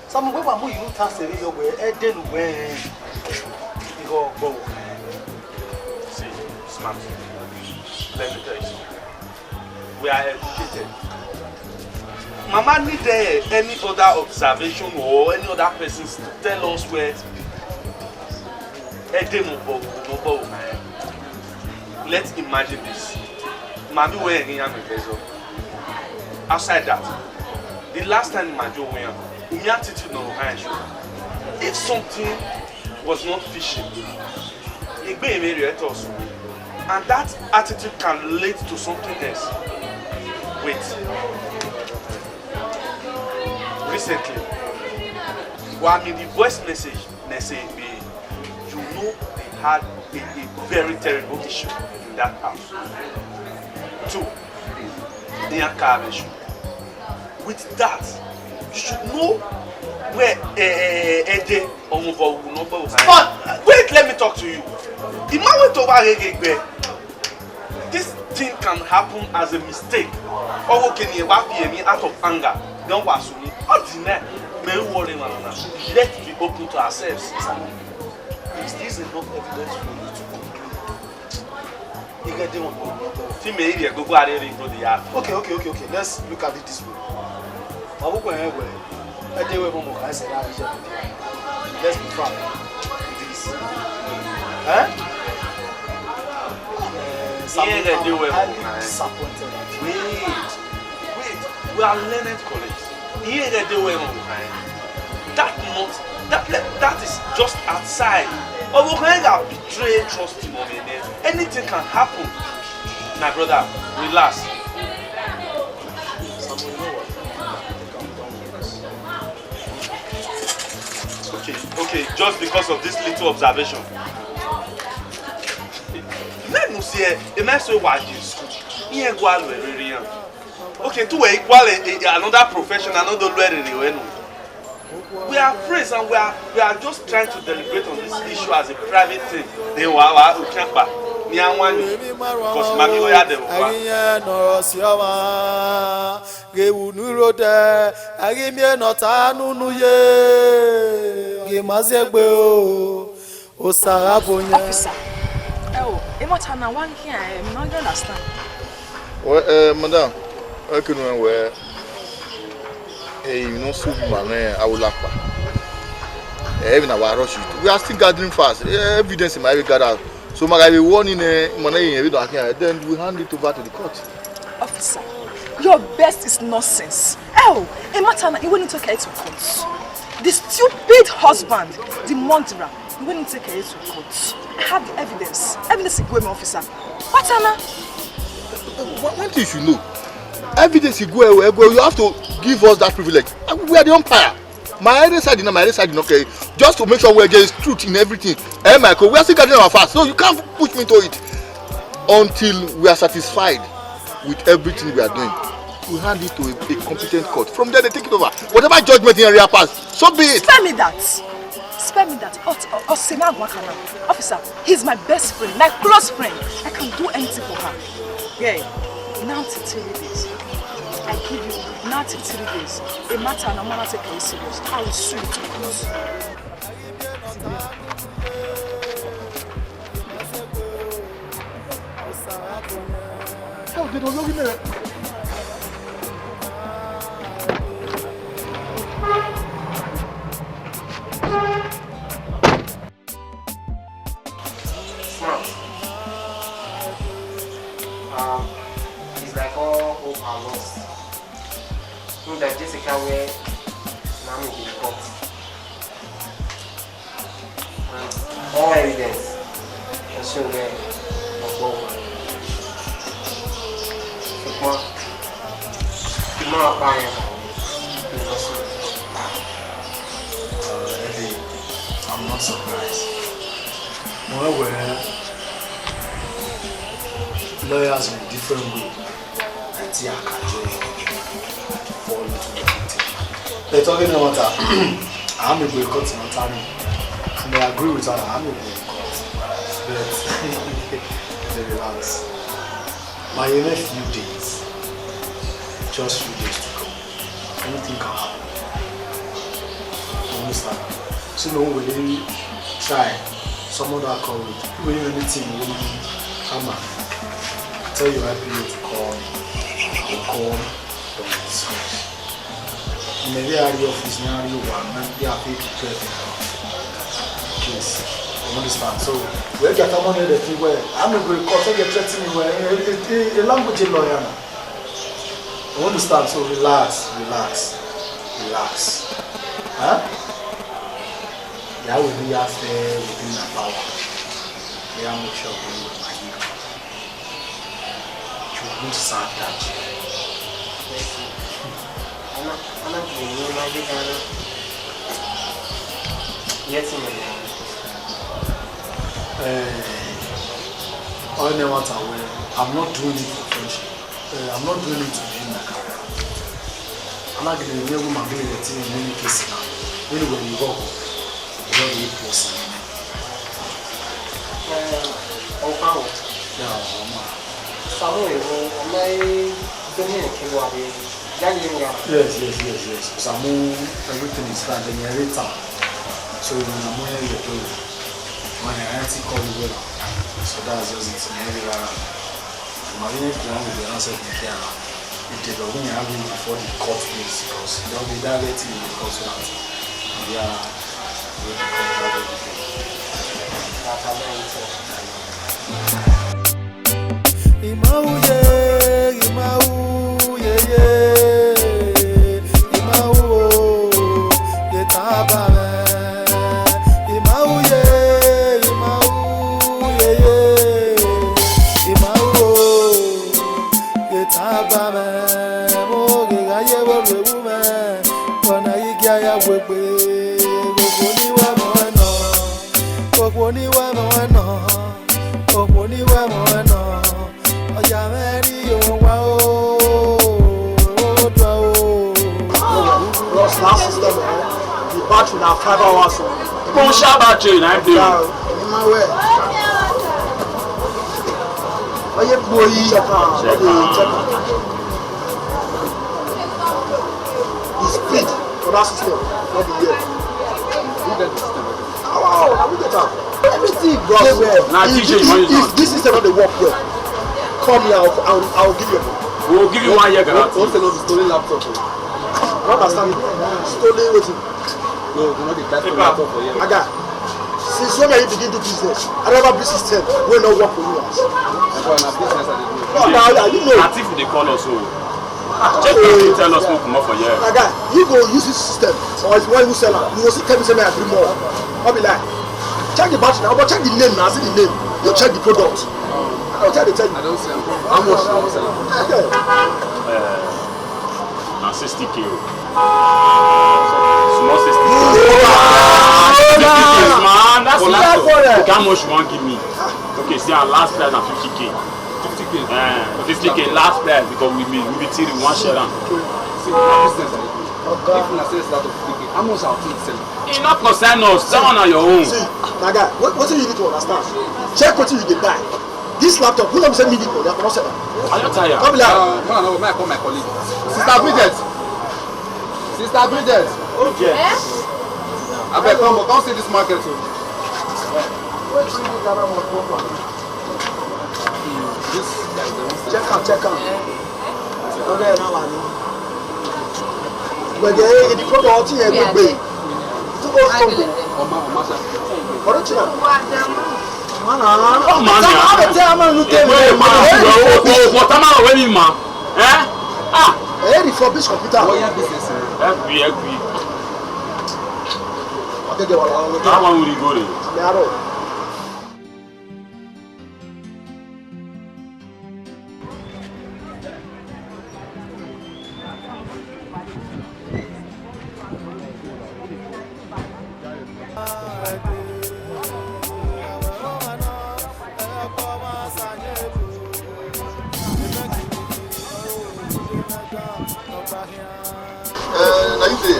[SPEAKER 1] Some people who you tell say you were
[SPEAKER 2] See, smart. Let me tell you something. We are educated. Mama need any other observation or any other persons to tell us where let's imagine this. Mami wearing a bezel. Outside that, the last time Majo went, my attitude no hand. If something was not fishy, it may be at us, and that attitude can lead to something else. Wait. Recently, while the voice message be, you know they had a very terrible issue in that house. 2, the car issue. With that, you should know where Ede or But wait, let me talk to you. The man went over this thing can happen as a mistake. Or can you me out of anger? Don't was me. Let's be open to ourselves.
[SPEAKER 1] Is this enough evidence for you to conclude? Okay. Let's look at it this way. Let's be frank with this. Highly disappointed.
[SPEAKER 2] Wait. We are learned colleagues. That is just outside. Betray trust in anything can happen. My brother, relax. Okay, just because of this little observation. Let me see a nice way why you school. Here go really. Okay, to equal another profession, another lawyer. We are friends and we are just trying to deliberate on this issue as a private thing. Then we can't back. Because Mami Oya de
[SPEAKER 9] Officer, Emotana, one here, I'm not understand.
[SPEAKER 10] Well, madam, I can wear so man, I will laugh. Even our rush, we are still gathering fast. Evidence might be gathered. So, I will warn in money, then we hand it over to the court.
[SPEAKER 9] Officer, your best is nonsense. Emotana, you wouldn't take her to court. The stupid husband, the murderer, you wouldn't take her to court. I have the evidence. Evidence is going, officer. Matana.
[SPEAKER 10] One thing you should know. Evidence is going, you have to give us that privilege. We are the umpire. My other side, my other side, okay. Just to make sure there is truth in everything. Michael, we are still gathering our fast, so you can't push me to it until we are satisfied with everything we are doing. We hand it to a competent court. From there, they take it over. Whatever judgment in area pass, so be it.
[SPEAKER 9] Spare me that. Spare me that. Officer, he's my best friend, my close friend. I can do anything for her. Yeah. Now to 3 days. I give you now to 3 days. A matter and I'm gonna take it serious. I will sue you to court.
[SPEAKER 1] Oh, they don't look in there.
[SPEAKER 5] It's like all hope are lost. That Jessica where Mami will be caught. And all evidence can show where the woman.
[SPEAKER 7] Eddie, I'm not surprised. Moreover, lawyers in a different way. I think I can fall into the victim. They're talking about that. I'm a boycott in Ontario. And I agree with her. I'm a boycott. But they relax. My next few days, just few days to go. Anything can happen. You understand? So no one will really try. Someone that call it. Even if anything will come on. I tell you, I people to call me. I will call them to discuss. Maybe I have the office now, you want, maybe I pay to 12 case. You understand? So we get a money that you wear. I'm not going to court, I get threatening me where a language lawyer. You understand? So relax. Huh? That will be affair within the power. We are make sure we will my hero. You won't serve that. I'm not doing you my big hand. Yes, I never want to win. I'm not doing it for friendship. I'm not doing it to win my career. I'm not going to be able to do it in many cases now. Anyway, you go. Very person. Oh, yeah, yes. Samu, everything is fine. Then you're later. So when I'm here, you're doing. My auntie called you well. So that's just it. My name is John with the answer to the if they don't have it before the court case, because they'll be directly in the court. Yeah. Oponiwa moeno, oya meri o
[SPEAKER 1] battery now 5 hours.
[SPEAKER 6] Don't share battery, I'm doing.
[SPEAKER 1] In my way. Oh, yeah, boy, check out. The speed for that system, not the year. Who get the system? Oh, we get out. Everything goes well.
[SPEAKER 6] Now, DJ,
[SPEAKER 1] if this system not the work well, call me out. I'll give you a phone.
[SPEAKER 6] We'll give you 1 year guarantee.
[SPEAKER 1] Don't say no the stolen laptop. You understand? Stolen waiting. No, do not get that laptop for you. Aga, since when you begin to business, I never be system will not work for you. Now you know.
[SPEAKER 6] As if they call us so. Check to tell us no come up for you.
[SPEAKER 1] Aga, you go use this system, or if you want to sell it, you will see 10% I agree more. I'll be like, check the battery now, but check the name now. See the name. You check the product. I'll tell you. I don't sell. How much? Okay.
[SPEAKER 6] 60K. Small 60K. Man, that's laptop. Okay, how much you want to give me? Okay, see our last price na 50K. 50K. 50K last price because we be till one share am.
[SPEAKER 8] See, business. If you say it's out of 50K, how much I'll take sell?
[SPEAKER 6] You not concern us. That one on your own.
[SPEAKER 1] See, my guy, what you need to understand? Check what you dey buy. This laptop, who don't send me the money? I cannot sell it.
[SPEAKER 6] Are you tired?
[SPEAKER 1] Come like.
[SPEAKER 8] No, I call my colleague. Sister Bridget.
[SPEAKER 6] Okay.
[SPEAKER 8] I beg, come see this market too.
[SPEAKER 1] Check out. Okay, now I know. But the product here is big. To go from refurbish computer.
[SPEAKER 6] Agree. That one will go there.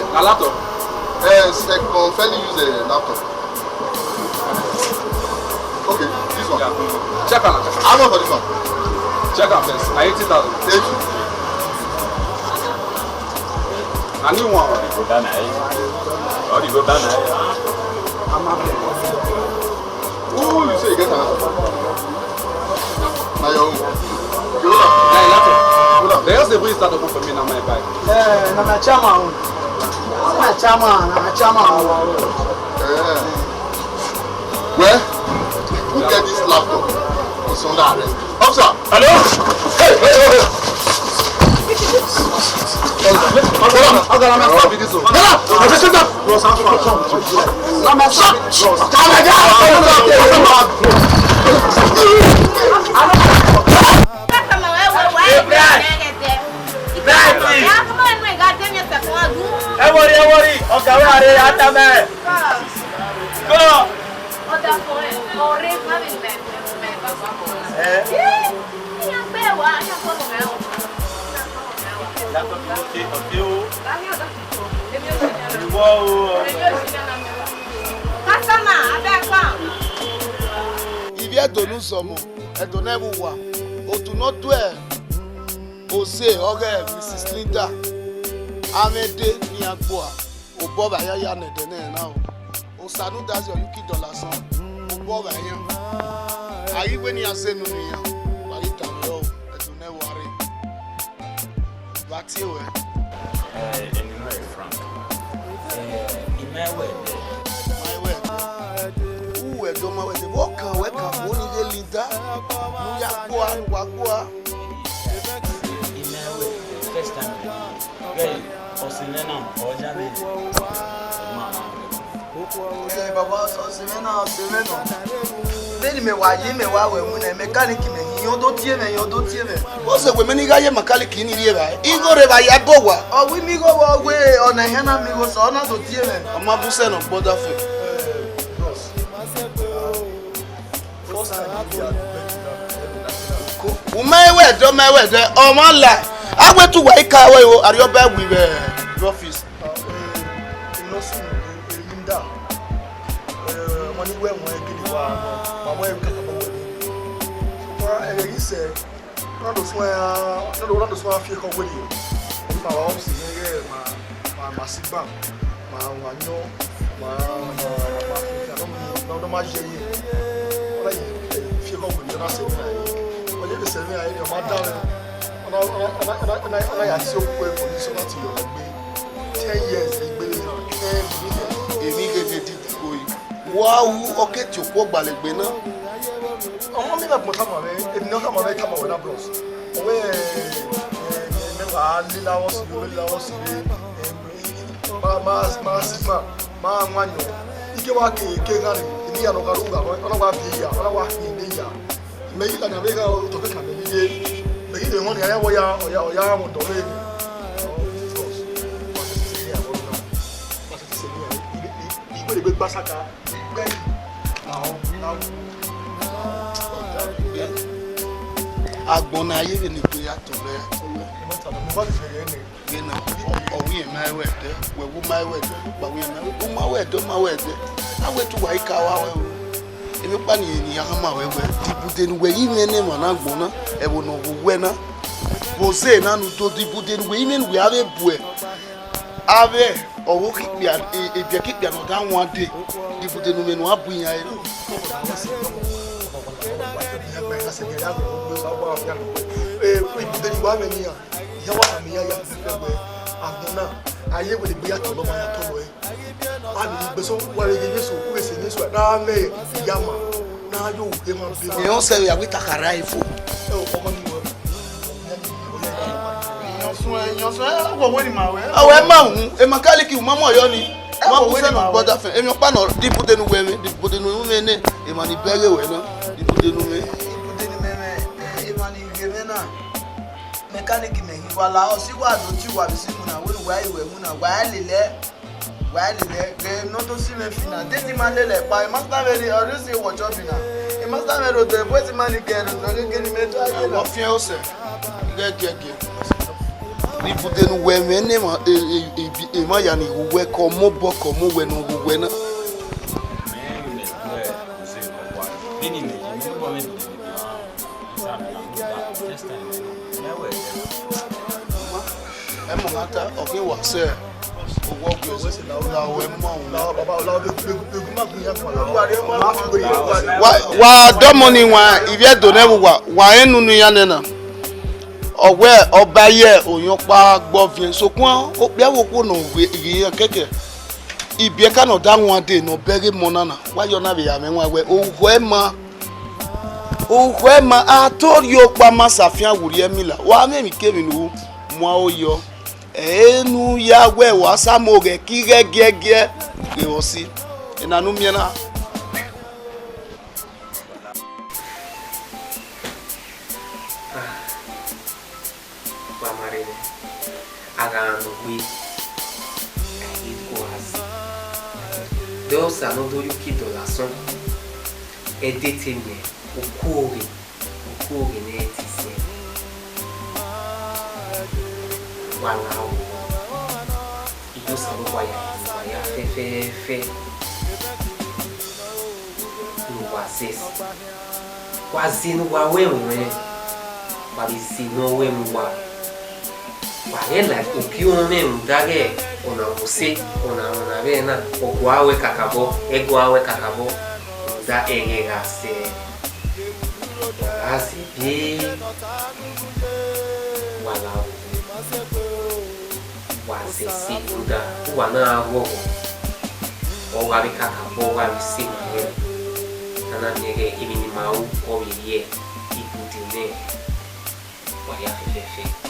[SPEAKER 10] A laptop? Second, fairly use a laptop. Okay, this one.
[SPEAKER 8] Yeah. Check out.
[SPEAKER 10] How much for this one?
[SPEAKER 8] Check out first. 80,000.
[SPEAKER 10] 80.
[SPEAKER 8] A new one.
[SPEAKER 6] Go down there.
[SPEAKER 8] I'm happy.
[SPEAKER 10] Ooh, you say you get another. Now your own.
[SPEAKER 8] Hey, laptop. They just the breeze start open for me now, my bag.
[SPEAKER 1] Na my chairman. Na chairman.
[SPEAKER 10] Well, who get this laptop? It's under arrest. Officer!
[SPEAKER 6] Hello?
[SPEAKER 10] Hey!
[SPEAKER 11] Il vient de nous sommes et de nous voir. Au tout notre Ose, Mrs. Linda, Amede Niagboa, au Bob Ayaya Nedene now. Au Sanu Dazio Yuki Dolason, au Bob Ayam. Arrive when you are saying no, but it can go et to never worry. That's you,
[SPEAKER 6] Anyway, Frank. In my way.
[SPEAKER 11] Who are Doma with the walker? Wake up, only Linda, Niagboa, Wagua.
[SPEAKER 6] First time, girl, Osinena, or Janet.
[SPEAKER 11] Hey, Baba, Osinena. Then me why you me when a mechanic me, you don't hear me. What's the women guy mechanic in here? Igor Reva Yaboa, or we go away on a Hana Migos on a Tier, a Mabusen of Bodafe. Umewe, don't my way, oh my life. I went to wake away at your bed with the office.
[SPEAKER 1] Mama, you can't come away. Well, he said, not to swear, not to swear, feel come with you. My house is here, my Sigma, my Wano, my Maji. What I feel come with you, not saying, well, you say, I am my darling. And I so well for this one to your 10 years, they believe
[SPEAKER 11] immediately going. Wow, okay, to walk by the Benin.
[SPEAKER 1] I'm not going to come away. If not, come away, come away, bros. Away, Lila was Ma Mano. Ikewaki, Kegani, India, Nogaruga, Onawaki, Onawaki, India. Make it an Avega to become a but you don't want to have a yam on the way. You will be Basaka.
[SPEAKER 11] Agbona ye ni pe ato le. Owi my word, we wo my word, but we my word, do my word. I went to Waika wa. Emi pa ni yama we diputé nu we ime ne mo na gbona e wo no we na bo se na nu to diputé nu we ime we ave bue ave owo kipia e bia kipia no dan one day diputé nu me no abu yan e diputé nu wa me ni ya wa me ya agbona aye we be ya to lo ma ya to lo e abi gbe so wa le je so we se ni so na me yama na yo ke ma bi e on se ya we takara ifo e o ko ni wo yan so wo wo ni ma we awe ma hu e makaliki u mama yo ni ma wo se no brother fe e mi pa no diputé nu we me diputé nu me ne e ma ni bere we na diputé nu me e ma ni gebe na mechanic me wala o si wa do ti wa bi si mu na we wa iwe mu na wa lele ke no to si me fina de ti ma lele pa e master very o si wo job na e master very o de bo ti ma ni ke no ke ni me to aye lo fi o se ge ni bude nu we me ne ma e ma ya ni we ko mo bo ko mo we no we na
[SPEAKER 6] Benin me you go me
[SPEAKER 11] Mata okay wa se owo gbe we se la we mo la baba la de ma kun ya wa do money wa ivie do ne wa enunu ya nena owe oba ye oyan pa gbovin sokun o pe wo ko no iye keke ibie ka no da won de no bere monana wa yo na be ya me wa we o ma atori o pa ma safian wuri emila wa me mi kemi nu mo o yo enu ya we wa samoge kigegege ke osi enanu miena
[SPEAKER 5] wa marene aga no we it was those are not you kid la son edeteme okori ne tise wala o ido sabu waya fe no wases quase no wawe wa bisi no we mwa wa ela o ki o me ndage ona ose ona bena ogwawe kakabo egwawe kakabo da egega se asi bi wala wa se si kuda wa na wo o wa bi kakabo wa bi si ne ana nyege imini mau o ye ikutine wa ya fefe